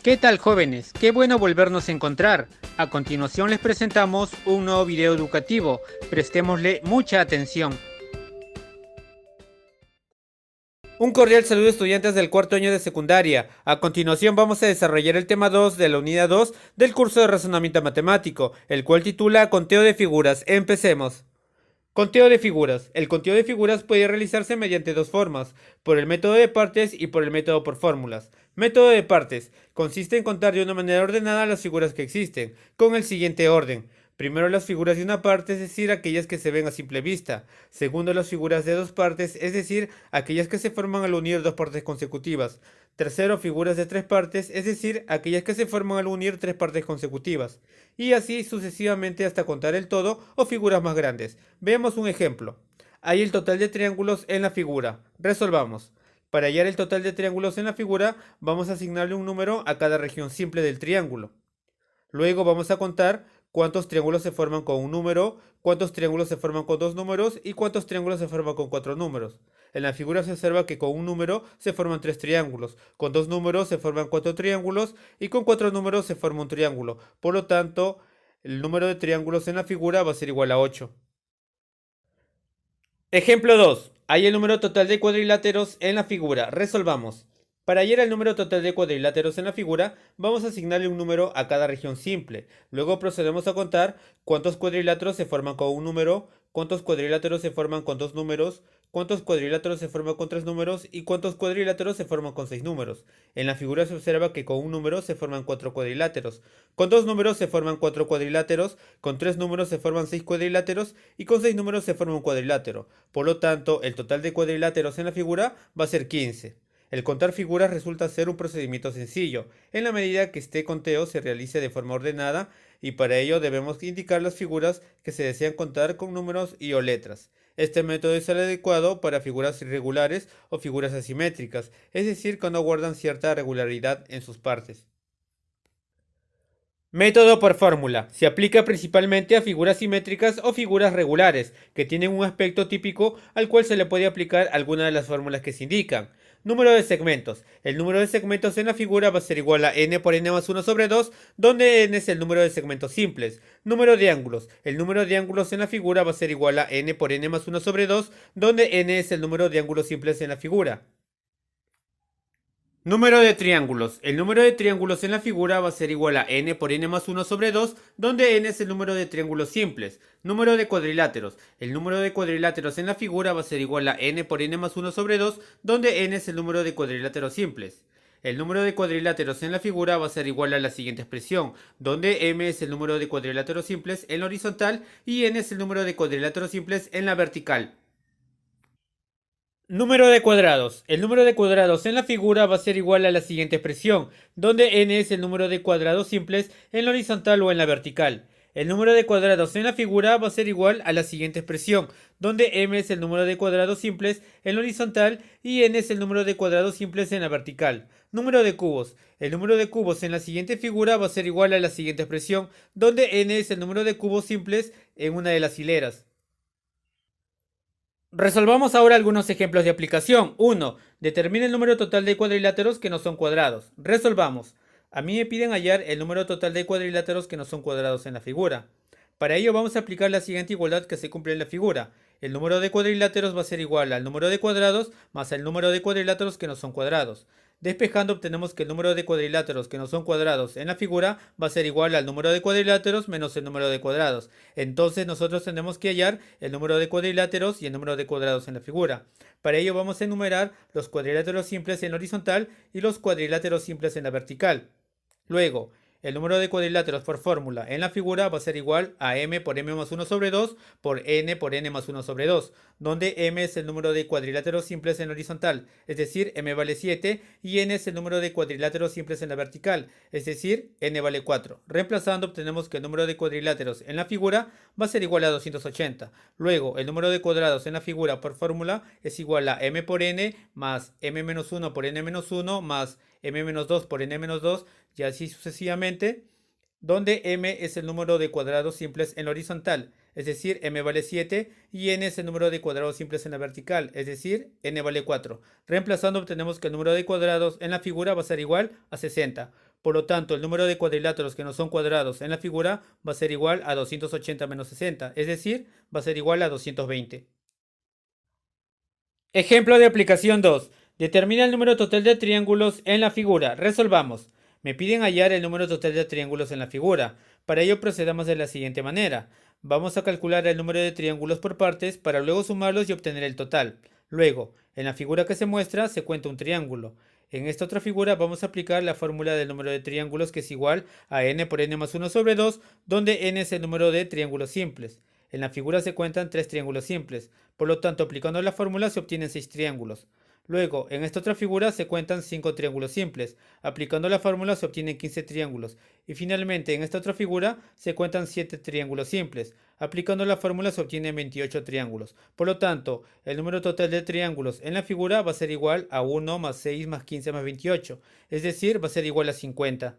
¿Qué tal, jóvenes? Qué bueno volvernos a encontrar. A continuación les presentamos un nuevo video educativo. Prestémosle mucha atención. Un cordial saludo, estudiantes del cuarto año de secundaria. A continuación vamos a desarrollar el tema 2 de la unidad 2 del curso de razonamiento matemático, el cual titula Conteo de figuras. Empecemos. Conteo de figuras. El conteo de figuras puede realizarse mediante dos formas, por el método de partes y por el método por fórmulas. Método de partes. Consiste en contar de una manera ordenada las figuras que existen, con el siguiente orden. Primero las figuras de una parte, es decir, aquellas que se ven a simple vista. Segundo las figuras de dos partes, es decir, aquellas que se forman al unir dos partes consecutivas. Tercero, figuras de tres partes, es decir, aquellas que se forman al unir tres partes consecutivas. Y así sucesivamente hasta contar el todo o figuras más grandes. Veamos un ejemplo. Hay el total de triángulos en la figura. Resolvamos. Para hallar el total de triángulos en la figura, vamos a asignarle un número a cada región simple del triángulo. Luego vamos a contar cuántos triángulos se forman con un número, cuántos triángulos se forman con dos números y cuántos triángulos se forman con cuatro números. En la figura se observa que con un número se forman tres triángulos, con dos números se forman cuatro triángulos y con cuatro números se forma un triángulo. Por lo tanto, el número de triángulos en la figura va a ser igual a 8. Ejemplo 2. Hay el número total de cuadriláteros en la figura. Resolvamos. Para hallar el número total de cuadriláteros en la figura, vamos a asignarle un número a cada región simple. Luego procedemos a contar cuántos cuadriláteros se forman con un número, cuántos cuadriláteros se forman con dos números, cuántos cuadriláteros se forman con tres números y cuántos cuadriláteros se forman con seis números. En la figura se observa que con un número se forman cuatro cuadriláteros, con dos números se forman cuatro cuadriláteros, con tres números se forman seis cuadriláteros y con seis números se forma un cuadrilátero. Por lo tanto, el total de cuadriláteros en la figura va a ser 15. El contar figuras resulta ser un procedimiento sencillo, en la medida que este conteo se realice de forma ordenada y para ello debemos indicar las figuras que se desean contar con números y o letras. Este método es el adecuado para figuras irregulares o figuras asimétricas, es decir, cuando guardan cierta regularidad en sus partes. Método por fórmula. Se aplica principalmente a figuras simétricas o figuras regulares, que tienen un aspecto típico al cual se le puede aplicar alguna de las fórmulas que se indican. Número de segmentos. El número de segmentos en la figura va a ser igual a n por n más 1 sobre 2, donde n es el número de segmentos simples. Número de ángulos. El número de ángulos en la figura va a ser igual a n por n más 1 sobre 2, donde n es el número de ángulos simples en la figura. Número de triángulos. El número de triángulos en la figura va a ser igual a n por n más 1 sobre 2, donde n es el número de triángulos simples. Número de cuadriláteros. El número de cuadriláteros en la figura va a ser igual a n por n más 1 sobre 2, donde n es el número de cuadriláteros simples. El número de cuadriláteros en la figura va a ser igual a la siguiente expresión, donde m es el número de cuadriláteros simples en la horizontal y n es el número de cuadriláteros simples en la vertical. Número de cuadrados. El número de cuadrados en la figura va a ser igual a la siguiente expresión, donde n es el número de cuadrados simples en la horizontal o en la vertical. El número de cuadrados en la figura va a ser igual a la siguiente expresión, donde m es el número de cuadrados simples en la horizontal y n es el número de cuadrados simples en la vertical. Número de cubos. El número de cubos en la siguiente figura va a ser igual a la siguiente expresión, donde n es el número de cubos simples en una de las hileras. Resolvamos ahora algunos ejemplos de aplicación. 1. Determina el número total de cuadriláteros que no son cuadrados. Resolvamos. A mí me piden hallar el número total de cuadriláteros que no son cuadrados en la figura. Para ello vamos a aplicar la siguiente igualdad que se cumple en la figura. El número de cuadriláteros va a ser igual al número de cuadrados más el número de cuadriláteros que no son cuadrados. Despejando obtenemos que el número de cuadriláteros que no son cuadrados en la figura va a ser igual al número de cuadriláteros menos el número de cuadrados. Entonces nosotros tenemos que hallar el número de cuadriláteros y el número de cuadrados en la figura. Para ello vamos a enumerar los cuadriláteros simples en la horizontal y los cuadriláteros simples en la vertical. Luego, el número de cuadriláteros por fórmula en la figura va a ser igual a m por m más 1 sobre 2 por n más 1 sobre 2, donde m es el número de cuadriláteros simples en la horizontal, es decir, m vale 7, y n es el número de cuadriláteros simples en la vertical, es decir, n vale 4. Reemplazando obtenemos que el número de cuadriláteros en la figura va a ser igual a 280. Luego, el número de cuadrados en la figura por fórmula es igual a m por n más m menos 1 por n menos 1 más m menos 2 por n menos 2 y así sucesivamente, donde m es el número de cuadrados simples en la horizontal, es decir, m vale 7, y n es el número de cuadrados simples en la vertical, es decir, n vale 4. Reemplazando obtenemos que el número de cuadrados en la figura va a ser igual a 60. Por lo tanto, el número de cuadriláteros que no son cuadrados en la figura va a ser igual a 280 menos 60, es decir, va a ser igual a 220. Ejemplo de aplicación 2. Determina el número total de triángulos en la figura. Resolvamos. Me piden hallar el número total de triángulos en la figura. Para ello procedamos de la siguiente manera. Vamos a calcular el número de triángulos por partes para luego sumarlos y obtener el total. Luego, en la figura que se muestra se cuenta un triángulo. En esta otra figura vamos a aplicar la fórmula del número de triángulos, que es igual a n por n más 1 sobre 2, donde n es el número de triángulos simples. En la figura se cuentan 3 triángulos simples, por lo tanto aplicando la fórmula se obtienen 6 triángulos. Luego, en esta otra figura se cuentan 5 triángulos simples, aplicando la fórmula se obtienen 15 triángulos. Y finalmente, en esta otra figura se cuentan 7 triángulos simples, aplicando la fórmula se obtienen 28 triángulos. Por lo tanto, el número total de triángulos en la figura va a ser igual a 1 más 6 más 15 más 28, es decir, va a ser igual a 50.